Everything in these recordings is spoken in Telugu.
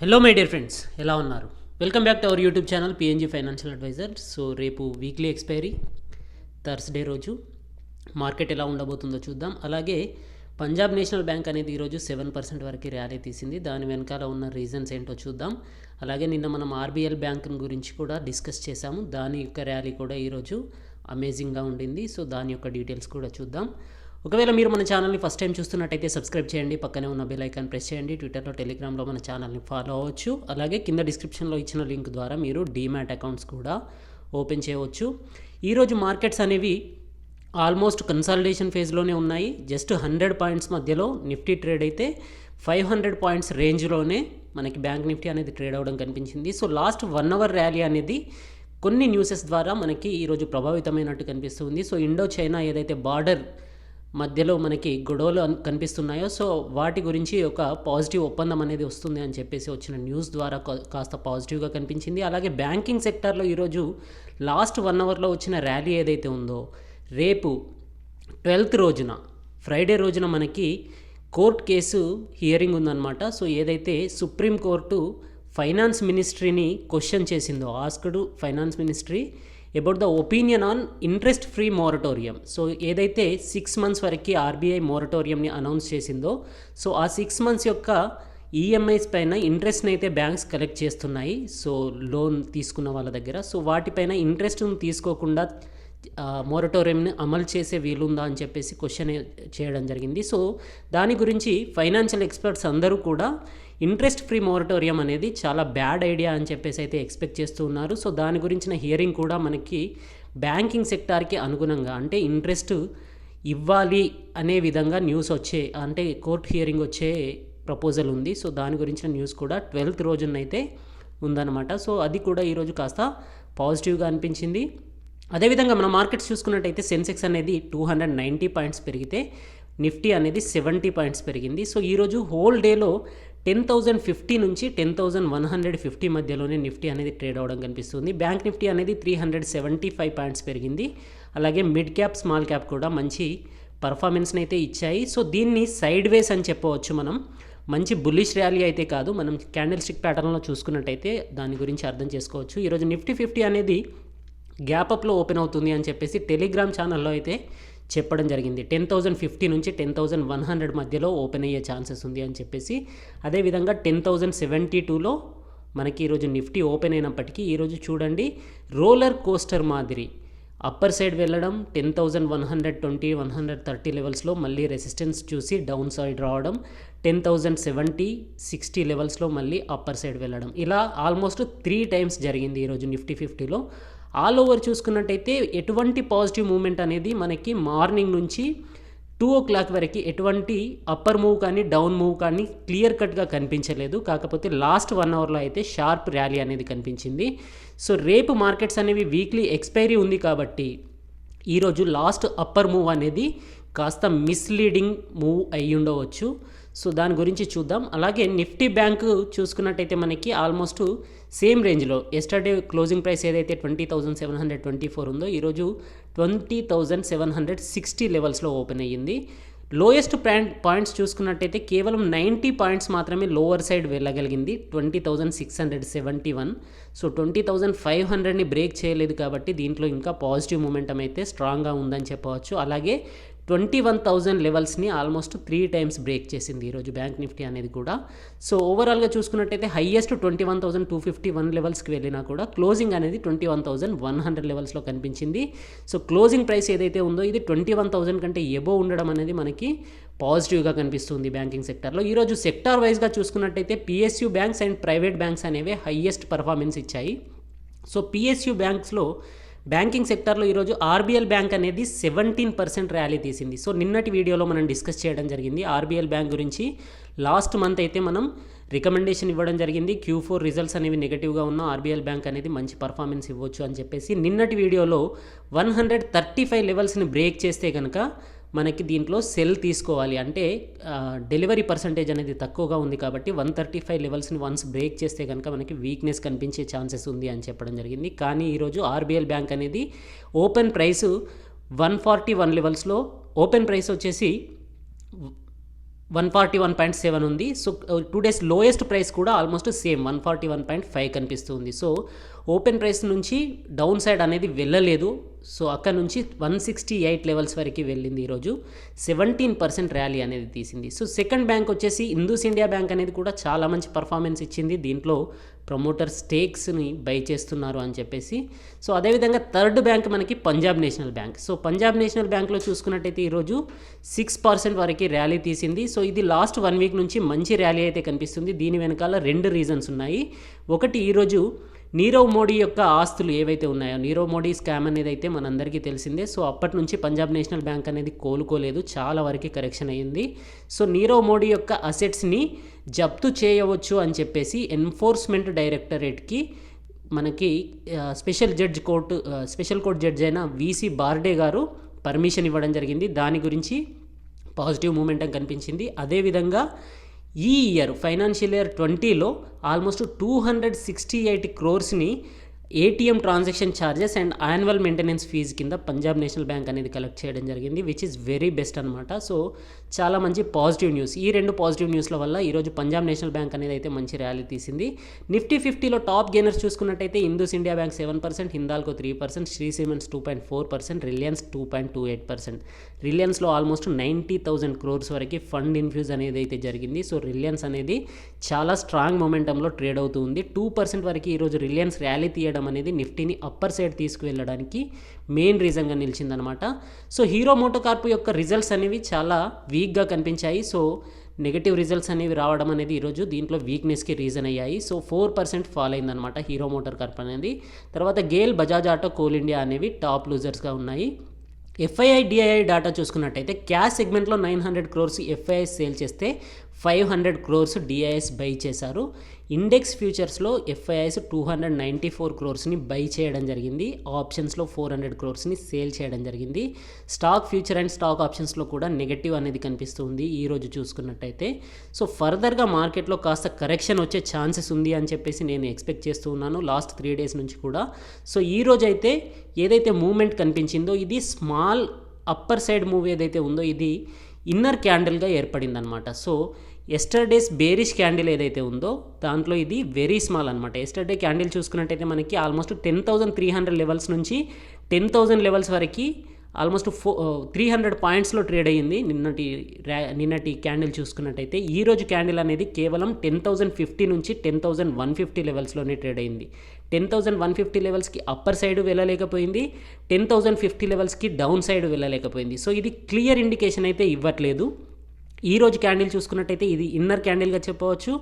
హలో మై డియర్ ఫ్రెండ్స్, ఎలా ఉన్నారు? Welcome back to our YouTube channel PNG financial adviser. So రేపు వీక్లీ ఎక్స్పైరీ థర్స్డే రోజు మార్కెట్ ఎలా ఉండబోతుందో చూద్దాం. అలాగే పంజాబ్ నేషనల్ బ్యాంక్ అనేది ఈరోజు 7% వరకు ర్యాలీ తీసింది. దాని వెనకాల ఉన్న రీజన్స్ ఏంటో చూద్దాం. అలాగే నిన్న మనం ఆర్బీఎల్ బ్యాంక్ గురించి కూడా డిస్కస్ చేశాము. దాని యొక్క ర్యాలీ కూడా ఈరోజు అమేజింగ్గా ఉండింది. సో దాని యొక్క డీటెయిల్స్ కూడా చూద్దాం. ఒకవేళ మీరు మన ఛానల్ని ఫస్ట్ టైం చూస్తున్నట్టయితే సబ్స్క్రైబ్ చేయండి, పక్కనే ఉన్న బెల్ ఐకాన్ ప్రెస్ చేయండి. ట్విట్టర్లో, టెలిగ్రామ్లో మన ఛానల్ని ఫాలో అవ్వచ్చు. అలాగే కింద డిస్క్రిప్షన్లో ఇచ్చిన లింక్ ద్వారా మీరు డీమ్యాట్ అకౌంట్స్ కూడా ఓపెన్ చేయవచ్చు. ఈరోజు మార్కెట్స్ అనేవి ఆల్మోస్ట్ కన్సాలిడేషన్ ఫేజ్లోనే ఉన్నాయి. జస్ట్ 100 పాయింట్స్ మధ్యలో నిఫ్టీ ట్రేడ్ అయితే 500 పాయింట్స్ రేంజ్లోనే మనకి బ్యాంక్ నిఫ్టీ అనేది ట్రేడ్ అవ్వడం కనిపించింది. సో లాస్ట్ 1 అవర్ ర్యాలీ అనేది కొన్ని న్యూసెస్ ద్వారా మనకి ఈరోజు ప్రభావితమైనట్టు కనిపిస్తుంది. సో ఇండో చైనా ఏదైతే బార్డర్ మధ్యలో మనకి గొడవలు కనిపిస్తున్నాయో, సో వాటి గురించి ఒక పాజిటివ్ ఒప్పందం అనేది వస్తుంది అని చెప్పేసి వచ్చిన న్యూస్ ద్వారా కాస్త పాజిటివ్గా కనిపించింది. అలాగే బ్యాంకింగ్ సెక్టార్లో ఈరోజు లాస్ట్ 1 అవర్లో వచ్చిన ర్యాలీ ఏదైతే ఉందో, రేపు 12th రోజున ఫ్రైడే రోజున మనకి కోర్ట్ కేసు హియరింగ్ ఉందన్నమాట. సో ఏదైతే సుప్రీంకోర్టు ఫైనాన్స్ మినిస్ట్రీని క్వశ్చన్ చేసిందో, asked finance ministry about the opinion on interest free moratorium. So ఏదైతే 6 months వరకు ఆర్బీఐ మోరటోరియంని అనౌన్స్ చేసిందో, సో ఆ 6 months యొక్క ఈఎంఐస్ పైన ఇంట్రెస్ట్ని అయితే బ్యాంక్స్ కలెక్ట్ చేస్తున్నాయి. సో లోన్ తీసుకున్న వాళ్ళ దగ్గర, సో వాటిపైన ఇంట్రెస్ట్ని తీసుకోకుండా మోరటోరియంని అమలు చేసే వీలుందా అని చెప్పేసి క్వశ్చన్ చేయడం జరిగింది. సో దాని గురించి ఫైనాన్షియల్ ఎక్స్పర్ట్స్ అందరూ కూడా ఇంట్రెస్ట్ ఫ్రీ మోరటోరియం అనేది చాలా బ్యాడ్ ఐడియా అని చెప్పేసి అయితే ఎక్స్పెక్ట్ చేస్తూ ఉన్నారు. సో దాని గురించిన హియరింగ్ కూడా మనకి బ్యాంకింగ్ సెక్టార్కి అనుగుణంగా, అంటే ఇంట్రెస్ట్ ఇవ్వాలి అనే విధంగా న్యూస్ వచ్చే, అంటే కోర్ట్ హియరింగ్ వచ్చే ప్రపోజల్ ఉంది. సో దాని గురించిన న్యూస్ కూడా 12th రోజునైతే ఉందన్నమాట. సో అది కూడా ఈరోజు కాస్త పాజిటివ్గా అనిపించింది. అదేవిధంగా మన మార్కెట్స్ చూసుకున్నట్టయితే సెన్సెక్స్ అనేది 290 పాయింట్స్ పెరిగితే నిఫ్టీ అనేది 70 పాయింట్స్ పెరిగింది. సో ఈరోజు హోల్ డేలో 10,050 నుంచి 10,150 మధ్యలోనే నిఫ్టీ అనేది ట్రేడ్ అవ్వడం కనిపిస్తుంది. బ్యాంక్ నిఫ్టీ అనేది 375 పాయింట్స్ పెరిగింది. అలాగే మిడ్ క్యాప్, స్మాల్ క్యాప్ కూడా మంచి పర్ఫార్మెన్స్ని అయితే ఇచ్చాయి. సో దీన్ని సైడ్ వేస్ అని చెప్పవచ్చు. మనం మంచి బుల్లిష్ ర్యాలీ అయితే కాదు, మనం క్యాండిల్ స్టిక్ ప్యాటర్న్లో చూసుకున్నట్టయితే దాని గురించి అర్థం చేసుకోవచ్చు. ఈరోజు నిఫ్టీ 50 అనేది గ్యాప్ అప్లో ఓపెన్ అవుతుంది అని చెప్పేసి టెలిగ్రామ్ ఛానల్లో అయితే చెప్పడం జరిగింది. 10,050 నుంచి 10,100 మధ్యలో ఓపెన్ అయ్యే ఛాన్సెస్ ఉంది అని చెప్పేసి. అదేవిధంగా 10,072లో మనకి ఈరోజు నిఫ్టీ ఓపెన్ అయినప్పటికీ ఈరోజు చూడండి రోలర్ కోస్టర్ మాదిరి అప్పర్ సైడ్ వెళ్ళడం, 10,120, 130 లెవెల్స్లో మళ్ళీ రెసిస్టెన్స్ చూసి డౌన్ సైడ్ రావడం, 10,070, 60 లెవెల్స్లో మళ్ళీ అప్పర్ సైడ్ వెళ్ళడం, ఇలా ఆల్మోస్ట్ 3 times జరిగింది ఈరోజు నిఫ్టీ 50లో. ఆల్ ఓవర్ చూసుకున్నట్టయితే ఎటువంటి పాజిటివ్ మూమెంట్ అనేది మనకి మార్నింగ్ నుంచి 2 o'clock వరకు ఎటువంటి అప్పర్ మూవ్ కానీ డౌన్ మూవ్ కానీ క్లియర్ కట్గా కనిపించలేదు. కాకపోతే లాస్ట్ 1 అవర్లో అయితే షార్ప్ ర్యాలీ అనేది కనిపించింది. సో రేపు మార్కెట్స్ అనేవి వీక్లీ ఎక్స్పైరీ ఉంది కాబట్టి ఈరోజు లాస్ట్ అప్పర్ మూవ్ అనేది కాస్త మిస్లీడింగ్ మూవ్ అయ్యి ఉండవచ్చు. సో దాని గురించి చూద్దాం. అలాగే నిఫ్టీ బ్యాంకు చూసుకున్నట్టయితే మనకి ఆల్మోస్ట్ సేమ్ రేంజ్లో ఎస్టర్డే క్లోజింగ్ ప్రైస్ ఏదైతే 20,724 ఉందో ఈరోజు 20,760 లెవెల్స్లో ఓపెన్ అయ్యింది. లోయెస్ట్ పాయింట్స్ చూసుకున్నట్టయితే కేవలం 90 పాయింట్స్ మాత్రమే లోవర్ సైడ్ వెళ్ళగలిగింది, 20,671. సో 20,500ని బ్రేక్ చేయలేదు కాబట్టి దీంట్లో ఇంకా పాజిటివ్ మూమెంటం అయితే స్ట్రాంగ్గా ఉందని చెప్పవచ్చు. అలాగే 21,000 లెవెల్స్ని ఆల్మోస్ట్ 3 times బ్రేక్ చేసింది ఈరోజు బ్యాంక్ నిఫ్టీ అనేది కూడా. సో ఓవరాల్గా చూసుకున్నట్టయితే హైయెస్ట్ 21,251 లెవెల్స్కి వెళ్ళినా కూడా క్లోజింగ్ అనేది 21,100 లెవెల్స్లో కనిపించింది. సో క్లోజింగ్ ప్రైస్ ఏదైతే ఉందో ఇది 21,000 కంటే ఎబో ఉండడం అనేది మనకి పాజిటివ్గా కనిపిస్తుంది బ్యాంకింగ్ సెక్టార్లో. ఈరోజు సెక్టార్ వైజ్గా చూసుకున్నట్టయితే PSU banks and private banks అనేవి హైయెస్ట్ పర్ఫార్మెన్స్ ఇచ్చాయి. సో పిఎస్యూ బ్యాంక్స్లో బ్యాంకింగ్ సెక్టార్లో ఈరోజు ఆర్బీఎల్ బ్యాంక్ అనేది 17% ర్యాలీ తీసింది. సో నిన్నటి వీడియోలో మనం డిస్కస్ చేయడం జరిగింది ఆర్బీఎల్ బ్యాంక్ గురించి. లాస్ట్ మంత్ అయితే మనం రికమెండేషన్ ఇవ్వడం జరిగింది, Q4 రిజల్ట్స్ అనేవి నెగిటివ్గా ఉన్న ఆర్బీఎల్ బ్యాంక్ అనేది మంచి పర్ఫార్మెన్స్ ఇవ్వచ్చు అని చెప్పేసి. నిన్నటి వీడియోలో 135 లెవెల్స్ని బ్రేక్ చేస్తే కనుక మనకి దీంట్లో సెల్ తీసుకోవాలి, అంటే డెలివరీ పర్సంటేజ్ అనేది తక్కువగా ఉంది కాబట్టి 135 లెవెల్స్ని వన్స్ బ్రేక్ చేస్తే కనుక మనకి వీక్నెస్ కనిపించే ఛాన్సెస్ ఉంది అని చెప్పడం జరిగింది. కానీ ఈరోజు ఆర్బీఎల్ బ్యాంక్ అనేది ఓపెన్ ప్రైస్ 141 లెవెల్స్లో, ఓపెన్ ప్రైస్ వచ్చేసి 141.7 ఉంది. సో 2 డేస్ లోయెస్ట్ ప్రైస్ కూడా ఆల్మోస్ట్ సేమ్ 141.5 కనిపిస్తుంది. సో ఓపెన్ ప్రైస్ నుంచి డౌన్ సైడ్ అనేది వెళ్ళలేదు. సో అక్కడ నుంచి 168 లెవెల్స్ వరకు వెళ్ళింది. ఈరోజు 17% ర్యాలీ అనేది తీసింది. సో సెకండ్ బ్యాంక్ వచ్చేసి ఇండస్ ఇండియా బ్యాంక్ అనేది కూడా చాలా మంచి పర్ఫార్మెన్స్ ఇచ్చింది. దీంట్లో ప్రమోటర్ స్టేక్స్ని బై చేస్తున్నారు అని చెప్పేసి. సో అదేవిధంగా థర్డ్ బ్యాంక్ మనకి Punjab National bank. So Punjab national బ్యాంక్లో చూసుకున్నట్టయితే ఈరోజు 6% వరకు ర్యాలీ తీసింది. సో ఇది లాస్ట్ 1 వీక్ నుంచి మంచి ర్యాలీ అయితే కనిపిస్తుంది. దీని వెనకాల 2 రీజన్స్ ఉన్నాయి. ఒకటి, ఈరోజు నీరవ్ మోడీ యొక్క ఆస్తులు ఏవైతే ఉన్నాయో, నీరవ్ మోడీ స్కామ్ అనేది అయితే మనందరికీ తెలిసిందే. సో అప్పటి నుంచి పంజాబ్ నేషనల్ బ్యాంక్ అనేది కోలుకోలేదు, చాలా వరకు కరెక్షన్ అయ్యింది. సో నీరవ్ మోడీ యొక్క అసెట్స్ని జప్తు చేయవచ్చు అని చెప్పేసి ఎన్ఫోర్స్మెంట్ డైరెక్టరేట్కి మనకి స్పెషల్ కోర్ట్ జడ్జ్ అయిన వీసీ బార్డే గారు పర్మిషన్ ఇవ్వడం జరిగింది. దాని గురించి పాజిటివ్ మూమెంటం కనిపించింది. అదేవిధంగా ఈ ఇయర్ ఫైనాన్షియల్ ఇయర్ 20లో ఆల్మోస్ట్ 268 క్రోర్స్ని ATM transaction charges and annual maintenance fee కింద పంజాబ్ నేషనల్ బ్యాంక్ అనేది కలెక్ట్ చేయడం జరిగింది, విచ్ ఈస్ వెరీ బెస్ట్ అనమాట. సో చాలా మంచి పాజిటివ్ న్యూస్. ఈ 2 పాజిటివ్ న్యూస్ల వల్ల ఈరోజు పంజాబ్ నేషనల్ బ్యాంక్ అనేది అయితే మంచి ర్యాలీ తీసింది. నిఫ్టీ 50లో టాప్ గెయినర్స్ చూసుకున్నట్టయితే ఇండస్ ఇండియా బ్యాంక్ 7%, హిందాల్కో 3%, శ్రీ సిమెంట్స్ 2.4%, రిలయన్స్ 2.28%. రిలయన్స్లో ఆల్మోస్ట్ 90,000 క్రోర్స్ వరకు ఫండ్ ఇన్ఫ్యూజ్ అనేది అయితే జరిగింది. సో రిలయన్స్ అనేది చాలా స్ట్రాంగ్ మొమెంటంలో ట్రేడ్ అవుతుంది. 2% వరకు ఈరోజు రిలయన్స్ ర్యాలీ తీయడం అనేది నిఫ్టీని అప్పర్ సైడ్ తీసుకువెళ్ళడానికి మెయిన్ రీజన్గా నిలిచిందనమాట. సో హీరో మోటోకార్ప్ యొక్క రిజల్ట్స్ అనేవి చాలా వీక్గా కనిపించాయి. సో నెగటివ్ రిజల్ట్స్ అనేవి రావడం అనేది ఈరోజు దీంట్లో వీక్నెస్కి రీజన్ అయ్యాయి. సో 4% ఫాల్ అయిందనమాట హీరో మోటార్ కార్ప్ అనేది. తర్వాత Gayle, Bajaj auto, coal India అనేవి టాప్ లూజర్స్గా ఉన్నాయి. ఎఫ్ఐఐ డిఐఐ డాటా చూసుకున్నట్టయితే క్యాష్ సెగ్మెంట్లో 900 క్రోర్స్ ఎఫ్ఐఐస్ సేల్ చేస్తే 500 క్రోర్స్ డిఐఎస్ బై చేశారు. ఇండెక్స్ ఫ్యూచర్స్లో ఎఫ్ఐఐస్ 294 క్రోర్స్ని బై చేయడం జరిగింది. ఆప్షన్స్లో 400 క్రోర్స్ని సేల్ చేయడం జరిగింది. స్టాక్ ఫ్యూచర్ అండ్ స్టాక్ ఆప్షన్స్లో కూడా నెగటివ్ అనేది కనిపిస్తుంది ఈరోజు చూసుకున్నట్టయితే. సో ఫర్దర్గా మార్కెట్లో కాస్త కరెక్షన్ వచ్చే ఛాన్సెస్ ఉంది అని చెప్పేసి నేను ఎక్స్పెక్ట్ చేస్తూ ఉన్నాను లాస్ట్ 3 డేస్ నుంచి కూడా. సో ఈరోజు అయితే ఏదైతే మూవ్మెంట్ కనిపించిందో ఇది స్మాల్ అప్పర్ సైడ్ మూవ్ ఏదైతే ఉందో ఇది ఇన్నర్ క్యాండిల్గా ఏర్పడిందనమాట. సో ఎస్టర్డేస్ బేరిష్ క్యాండిల్ ఏదైతే ఉందో దాంట్లో ఇది వెరీ స్మాల్ అనమాట. ఎస్టర్డే క్యాండిల్ చూసుకున్నట్టయితే మనకి ఆల్మోస్ట్ 10,300 లెవెల్స్ నుంచి 10,000 లెవెల్స్ వరకు ఆల్మోస్ట్ 300 పాయింట్స్లో ట్రేడ్ అయ్యింది నిన్నటి క్యాండిల్ చూసుకున్నట్టయితే. ఈరోజు క్యాండిల్ అనేది కేవలం 10,050 నుంచి 10,150 లెవెల్స్లోనే ట్రేడ్ అయింది. 10,150 లెవెల్స్కి అప్పర్ సైడ్ వెళ్ళలేకపోయింది, 10,050 లెవెల్స్కి డౌన్ సైడ్ వెళ్ళలేకపోయింది. సో ఇది క్లియర్ ఇండికేషన్ అయితే ఇవ్వట్లేదు. ఈరోజు క్యాండిల్ చూసుకున్నట్టయితే ఇది ఇన్నర్ క్యాండిల్గా చెప్పవచ్చు,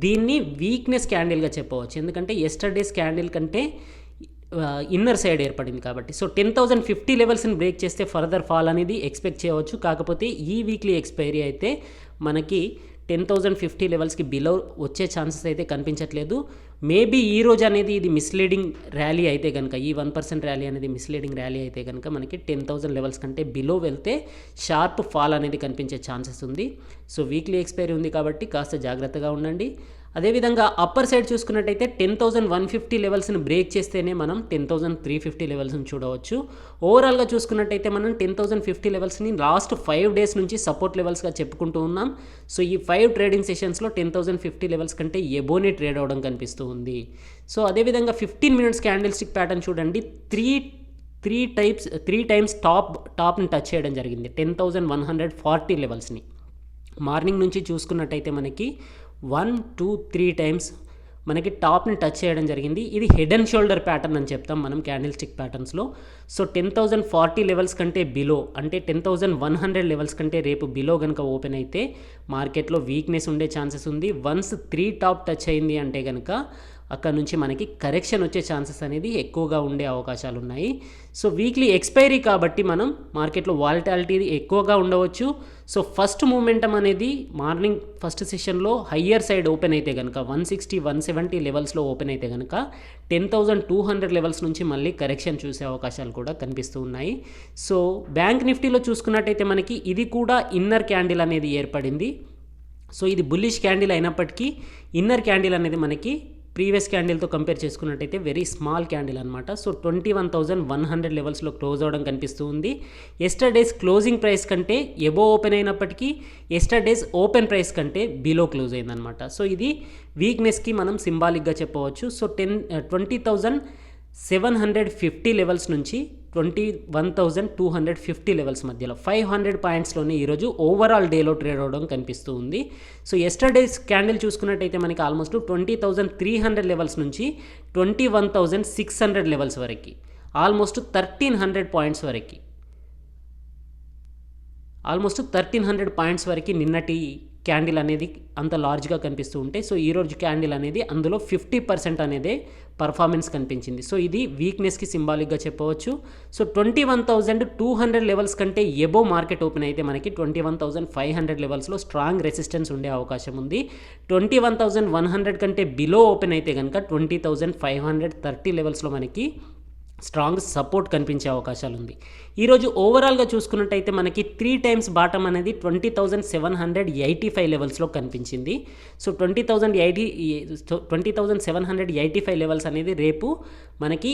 దీన్ని వీక్నెస్ క్యాండిల్గా చెప్పవచ్చు. ఎందుకంటే ఎస్టర్డేస్ క్యాండిల్ కంటే ఇన్నర్ సైడ్ ఏర్పడింది కాబట్టి. సో 10,050 లెవెల్స్ని బ్రేక్ చేస్తే ఫర్దర్ ఫాల్ అనేది ఎక్స్పెక్ట్ చేయవచ్చు. కాకపోతే ఈ వీక్లీ ఎక్స్పైరీ అయితే మనకి 10,050 లెవెల్స్కి బిలో వచ్చే ఛాన్సెస్ అయితే కనిపించట్లేదు. మేబీ ఈ రోజు అనేది ఇది మిస్లీడింగ్ ర్యాలీ అయితే కనుక, ఈ 1% ర్యాలీ అనేది మిస్లీడింగ్ ర్యాలీ అయితే కనుక మనకి 10,000 లెవెల్స్ కంటే బిలో వెళ్తే షార్ప్ ఫాల్ అనేది కనిపించే ఛాన్సెస్ ఉంది. సో వీక్లీ ఎక్స్పైరీ ఉంది కాబట్టి కాస్త జాగ్రత్తగా ఉండండి. అదేవిధంగా అప్పర్ సైడ్ చూసుకున్నట్టయితే 10,150 లెవెల్స్ని బ్రేక్ చేస్తేనే మనం 10,350 లెవెల్స్ని చూడవచ్చు. ఓవరాల్గా చూసుకున్నట్టయితే మనం 10,050 లెవెల్స్ని లాస్ట్ 5 డేస్ నుంచి సపోర్ట్ లెవెల్స్గా చెప్పుకుంటూ ఉన్నాం. సో ఈ 5 ట్రేడింగ్ సెషన్స్లో 10,050 లెవెల్స్ కంటే ఎబోనే ట్రేడ్ అవడం కనిపిస్తూ ఉంది. సో అదేవిధంగా 15 మినిట్స్ క్యాండిల్ స్టిక్ ప్యాటర్న్ చూడండి. త్రీ టైమ్స్ టాప్ని టచ్ చేయడం జరిగింది 10,140 లెవెల్స్ని. మార్నింగ్ నుంచి చూసుకున్నట్టయితే మనకి 1, 2, 3 టైమ్స్ మనకి టాప్ని టచ్ చేయడం జరిగింది. ఇది హెడ్ అండ్ షోల్డర్ ప్యాటర్న్ అని చెప్తాం మనం క్యాండిల్ స్టిక్ ప్యాటర్న్స్లో. సో 10,040 లెవెల్స్ కంటే బిలో, అంటే 10,100 లెవెల్స్ కంటే రేపు బిలో కనుక ఓపెన్ అయితే మార్కెట్లో వీక్నెస్ ఉండే ఛాన్సెస్ ఉంది. వన్స్ 3 టాప్ టచ్ అయింది అంటే కనుక అక్కడ నుంచి మనకి కరెక్షన్ వచ్చే ఛాన్సెస్ అనేది ఎక్కువగా ఉండే అవకాశాలు ఉన్నాయి. సో వీక్లీ ఎక్స్పైరీ కాబట్టి మనం మార్కెట్లో వాలటాలిటీ ఎక్కువగా ఉండవచ్చు. సో ఫస్ట్ మూమెంటం అనేది మార్నింగ్ ఫస్ట్ సెషన్లో హయ్యర్ సైడ్ ఓపెన్ అయితే కనుక 160, 170 లెవెల్స్లో ఓపెన్ అయితే కనుక 10,200 లెవెల్స్ నుంచి మళ్ళీ కరెక్షన్ చూసే అవకాశాలు కూడా కనిపిస్తూ ఉన్నాయి. సో బ్యాంక్ నిఫ్టీలో చూసుకున్నట్టయితే మనకి ఇది కూడా ఇన్నర్ క్యాండిల్ అనేది ఏర్పడింది. సో ఇది బుల్లిష్ క్యాండిల్ అయినప్పటికీ ఇన్నర్ క్యాండిల్ అనేది మనకి ప్రీవియస్ క్యాండిల్తో కంపేర్ చేసుకున్నట్టయితే వెరీ స్మాల్ క్యాండిల్ అనమాట. సో 21,100 లెవెల్స్లో క్లోజ్ అవ్వడం కనిపిస్తూ ఉంది. ఎస్టర్డేస్ క్లోజింగ్ ప్రైస్ కంటే ఎబో ఓపెన్ అయినప్పటికీ ఎస్టర్డేస్ ఓపెన్ ప్రైస్ కంటే బిలో క్లోజ్ అయిందనమాట. సో ఇది వీక్నెస్కి మనం సింబాలిక్గా చెప్పవచ్చు. సో 20,750 లెవెల్స్ నుంచి 21,250 లెవెల్స్ మధ్యలో 500 పాయింట్స్లోనే ఈరోజు ఓవరాల్ డేలో ట్రేడ్ అవ్వడం కనిపిస్తూ ఉంది. సో ఎస్టర్డేస్ క్యాండిల్ చూసుకున్నట్టయితే మనకి ఆల్మోస్ట్ 20,300 లెవెల్స్ నుంచి 21,600 లెవెల్స్ వరకు, ఆల్మోస్ట్ 1,300 పాయింట్స్ వరకు, ఆల్మోస్ట్ 1,300 పాయింట్స్ వరకు నిన్నటి క్యాండిల్ అనేది అంత లార్జ్గా కనిపిస్తూ ఉంటే, సో ఈరోజు క్యాండిల్ అనేది అందులో 50% అనేదే పర్ఫార్మెన్స్ కనిపించింది. సో ఇది వీక్నెస్కి సింబాలిక్గా చెప్పవచ్చు. సో 21,200 లెవెల్స్ కంటే ఎబో మార్కెట్ ఓపెన్ అయితే మనకి 21,500 లెవెల్స్లో స్ట్రాంగ్ రెసిస్టెన్స్ ఉండే అవకాశం ఉంది. 21,100 కంటే బిలో ఓపెన్ అయితే కనుక 20,530 లెవెల్స్లో మనకి స్ట్రాంగ్ సపోర్ట్ కనిపించే అవకాశాలు ఉంది. ఈరోజు ఓవరాల్గా చూసుకున్నట్టయితే మనకి 3 టైమ్స్ బాటమ్ అనేది 20,785 లెవెల్స్లో కనిపించింది. సో 20,785 లెవెల్స్ అనేది రేపు మనకి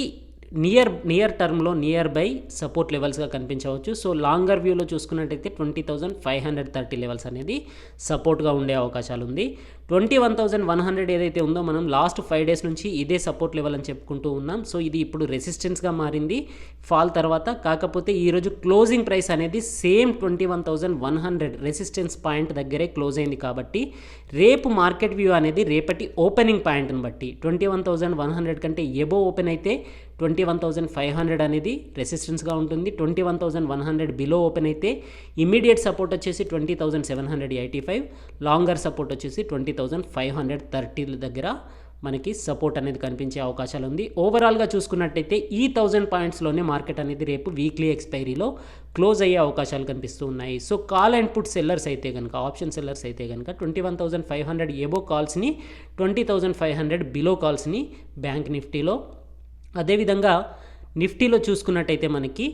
నియర్ టర్మ్లో నియర్ బై సపోర్ట్ లెవెల్స్గా కనిపించవచ్చు. సో లాంగర్ వ్యూలో చూసుకున్నట్టయితే 20,530 లెవెల్స్ అనేది సపోర్ట్గా ఉండే అవకాశాలు ఉంది. 21,100 ఏదైతే ఉందో మనం లాస్ట్ 5 డేస్ నుంచి ఇదే సపోర్ట్ లెవెల్ అని చెప్పుకుంటూ ఉన్నాం. సో ఇది ఇప్పుడు రెసిస్టెన్స్గా మారింది ఫాల్ తర్వాత. కాకపోతే ఈరోజు క్లోజింగ్ ప్రైస్ అనేది సేమ్ 21,100 రెసిస్టెన్స్ పాయింట్ దగ్గరే క్లోజ్ అయింది. కాబట్టి రేపు మార్కెట్ వ్యూ అనేది రేపటి ఓపెనింగ్ పాయింట్ని బట్టి 21,100 కంటే ఎబో ఓపెన్ అయితే 21,500 అనేది రెసిస్టెన్స్గా ఉంటుంది. 21,100 బిలో ఓపెన్ అయితే ఇమీడియట్ సపోర్ట్ వచ్చేసి 20,785, లాంగర్ సపోర్ట్ వచ్చేసి 20,530 దగ్గర మనకి సపోర్ట్ అనేది కనిపించే అవకాశాలు ఉంది. ఓవరాల్గా చూసుకున్నట్టయితే ఈ 1000 పాయింట్స్లోనే మార్కెట్ అనేది రేపు వీక్లీ ఎక్స్పైరీలో క్లోజ్ అయ్యే అవకాశాలు కనిపిస్తూ ఉన్నాయి. So call and put sellers అయితే కనుక, ఆప్షన్ సెల్లర్స్ అయితే కనుక 21,500 ఎబో కాల్స్ని, 20,500 బిలో కాల్స్ని బ్యాంక్ నిఫ్టీలో, అదేవిధంగా నిఫ్టీలో చూసుకున్నట్టయితే మనకి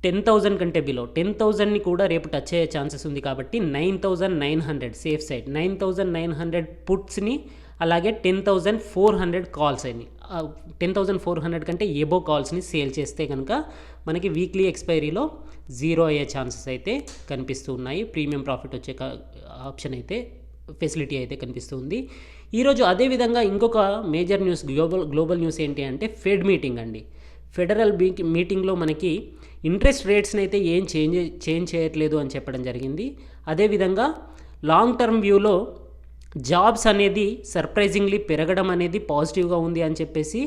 10,000 కంటే బిలో 10,000ని కూడా రేపు టచ్ అయ్యే ఛాన్సెస్ ఉంది. కాబట్టి 9,900 సేఫ్ సైడ్, 9,900 పుట్స్ని, అలాగే 10,400 కాల్స్ అని, 10,400 కంటే ఎబో కాల్స్ని సేల్ చేస్తే కనుక మనకి వీక్లీ ఎక్స్పైరీలో జీరో అయ్యే ఛాన్సెస్ అయితే కనిపిస్తూ ఉన్నాయి. ప్రీమియం ప్రాఫిట్ వచ్చే ఆప్షన్ అయితే, ఫెసిలిటీ అయితే కనిపిస్తుంది ఈరోజు. అదేవిధంగా ఇంకొక మేజర్ న్యూస్, గ్లోబల్ న్యూస్ ఏంటి అంటే ఫెడ్ మీటింగ్ అండి. ఫెడరల్ మీటింగ్లో మనకి ఇంట్రెస్ట్ రేట్స్ని అయితే ఏం చేంజ్ చేయట్లేదు అని చెప్పడం జరిగింది. అదేవిధంగా లాంగ్ టర్మ్ వ్యూలో జాబ్స్ అనేది సర్ప్రైజింగ్లీ పెరగడం అనేది పాజిటివ్గా ఉంది అని చెప్పేసి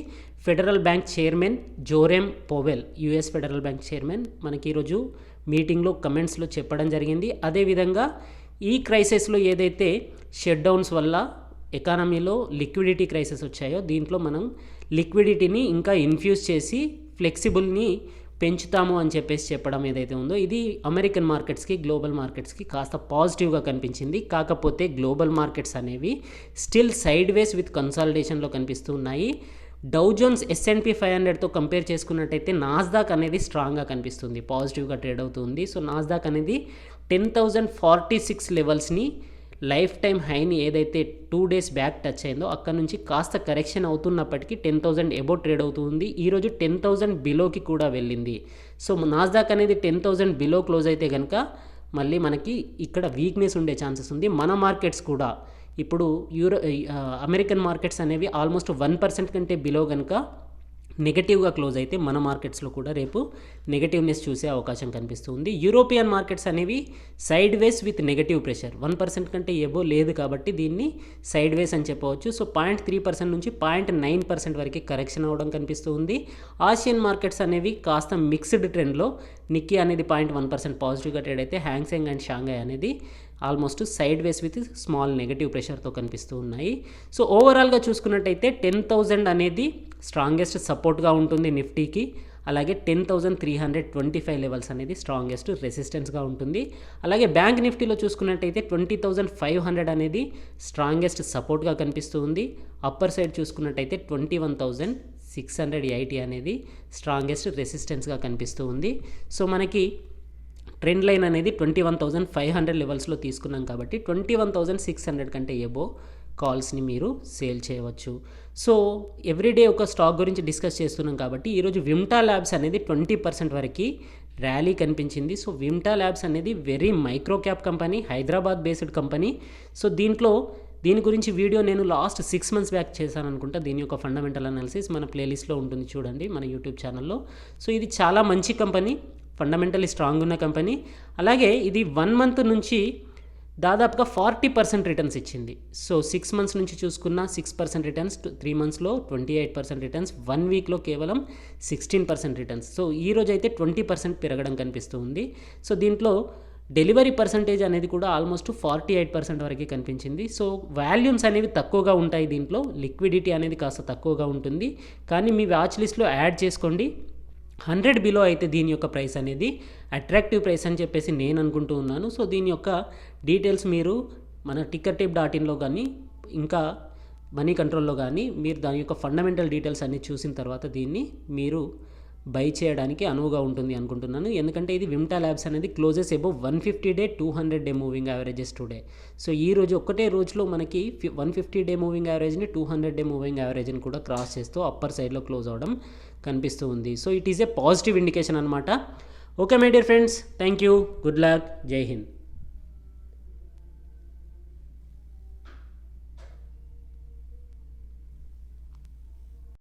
federal bank chairman Jerome Powell, US federal bank chairman, మనకి ఈరోజు మీటింగ్లో కమెంట్స్లో చెప్పడం జరిగింది. అదేవిధంగా ఈ క్రైసిస్లో ఏదైతే షట్ డౌన్స్ వల్ల ఎకానమీలో లిక్విడిటీ క్రైసిస్ వచ్చాయో దీంట్లో మనం లిక్విడిటీని ఇంకా ఇన్ఫ్యూజ్ చేసి ఫ్లెక్సిబుల్ని పెంచుతాము అని చెప్పేసి చెప్పడం ఏదైతే ఉందో ఇది అమెరికన్ మార్కెట్స్కి, గ్లోబల్ మార్కెట్స్కి కాస్త పాజిటివ్గా కనిపించింది. కాకపోతే గ్లోబల్ మార్కెట్స్ అనేవి స్టిల్ సైడ్ వేస్ విత్ కన్సాలిడేషన్లో కనిపిస్తూ ఉన్నాయి. డౌ జోన్స్ S&P 500తో కంపేర్ చేసుకున్నట్టయితే నాస్డాక్ అనేది స్ట్రాంగ్గా కనిపిస్తుంది, పాజిటివ్గా ట్రేడ్ అవుతుంది. సో నాస్డాక్ అనేది 10,046 లెవెల్స్ని, లైఫ్ టైం హైని ఏదైతే 2 డేస్ బ్యాక్ టచ్ అయిందో అక్కడ నుంచి కాస్త కరెక్షన్ అవుతున్నప్పటికీ 10,000 ఎబో ట్రేడ్ అవుతుంది. ఈరోజు 10,000 బిలోకి కూడా వెళ్ళింది. సో నాస్డాక్ అనేది 10,000 బిలో క్లోజ్ అయితే కనుక మళ్ళీ మనకి ఇక్కడ వీక్నెస్ ఉండే ఛాన్సెస్ ఉంది. మన మార్కెట్స్ కూడా ఇప్పుడు అమెరికన్ మార్కెట్స్ అనేవి ఆల్మోస్ట్ 1% కంటే బిలో కనుక నెగటివ్గా క్లోజ్ అయితే మన మార్కెట్స్లో కూడా రేపు నెగటివ్నెస్ చూసే అవకాశం కనిపిస్తుంది. యూరోపియన్ మార్కెట్స్ అనేవి side ways with negative pressure, 1% కంటే ఎబో లేదు కాబట్టి దీన్ని సైడ్ వేస్ అని చెప్పవచ్చు. సో 0.3% నుంచి 0.9% వరకు కరెక్షన్ అవ్వడం కనిపిస్తుంది. ఆసియన్ మార్కెట్స్ అనేవి కాస్త మిక్స్డ్ ట్రెండ్లో, నిక్కీ అనేది 0.1% పాజిటివ్గా ట్రేడ్ అయితే హ్యాంగ్సెంగ్ అండ్ షాంఘై అనేది almost sideways with small negative ప్రెషర్తో కనిపిస్తూ ఉన్నాయి. సో ఓవరాల్గా చూసుకున్నట్టయితే 10,000 అనేది స్ట్రాంగెస్ట్ సపోర్ట్గా ఉంటుంది నిఫ్టీకి, అలాగే 10,325 లెవెల్స్ అనేది స్ట్రాంగెస్ట్ రెసిస్టెన్స్గా ఉంటుంది. అలాగే బ్యాంక్ నిఫ్టీలో చూసుకున్నట్టయితే 20,500 అనేది స్ట్రాంగెస్ట్ సపోర్ట్గా కనిపిస్తూ ఉంది. అప్పర్ సైడ్ చూసుకున్నట్టయితే 21,680 అనేది స్ట్రాంగెస్ట్ రెసిస్టెన్స్గా కనిపిస్తూ ఉంది. సో మనకి ట్రెండ్ లైన్ అనేది 21,500 లెవెల్స్లో తీసుకున్నాం కాబట్టి 21,600 కంటే ఎబో కాల్స్ని మీరు సేల్ చేయవచ్చు. సో ఎవ్రీడే ఒక స్టాక్ గురించి డిస్కస్ చేస్తున్నాం కాబట్టి ఈరోజు విమ్టా ల్యాబ్స్ అనేది 20% వరకు ర్యాలీ కనిపించింది. సో విమ్టా ల్యాబ్స్ అనేది very micro cap company, Hyderabad based company. So దీని గురించి వీడియో నేను లాస్ట్ 6 months బ్యాక్ చేశాను అనుకుంటా. దీని యొక్క ఫండమెంటల్ అనాలిసిస్ మన ప్లేలిస్ట్లో ఉంటుంది చూడండి మన యూట్యూబ్ ఛానల్లో. సో ఇది చాలా మంచి కంపెనీ, ఫండమెంటల్లీ స్ట్రాంగ్ ఉన్న కంపెనీ. అలాగే ఇది 1 month నుంచి దాదాపుగా 40% రిటర్న్స్ ఇచ్చింది. సో 6 months నుంచి చూసుకున్న 6% రిటర్న్స్, 3 monthsలో 28% రిటర్న్స్, 1 weekలో కేవలం 16% రిటర్న్స్. సో ఈ రోజు అయితే 20% పెరగడం కనిపిస్తూ ఉంది. సో దీంట్లో డెలివరీ పర్సంటేజ్ అనేది కూడా ఆల్మోస్ట్ 48% వరకు కనిపించింది. సో వాల్యూమ్స్ అనేవి తక్కువగా ఉంటాయి, దీంట్లో లిక్విడిటీ అనేది కాస్త తక్కువగా ఉంటుంది. కానీ మీ వాచ్ లిస్ట్లో యాడ్ చేసుకోండి. 100 బిలో అయితే దీని యొక్క ప్రైస్ అనేది అట్రాక్టివ్ ప్రైస్ అని చెప్పేసి నేను అనుకుంటూ ఉన్నాను. సో దీని యొక్క డీటెయిల్స్ మీరు మన tickertip.inలో కానీ ఇంకా మనీ కంట్రోల్లో కానీ మీరు దాని యొక్క ఫండమెంటల్ డీటెయిల్స్ అన్ని చూసిన తర్వాత దీన్ని మీరు బై చేయడానికి అనువుగా ఉంటుంది అనుకుంటున్నాను. ఎందుకంటే ఇది విమ్టా ల్యాబ్స్ అనేది closes above 150 day 200 day moving averages today. So ఈ రోజు ఒక్కటే రోజులో మనకి 150 డే మూవింగ్ యావరేజ్ని 200 డే మూవింగ్ యావరేజ్ని కూడా క్రాస్ చేస్తూ అప్పర్ సైడ్లో క్లోజ్ అవడం కనిపిస్తూ ఉంది. So it is a positive indication అనమాట. Okay my dear friends, thank you, good luck, జై హింద్.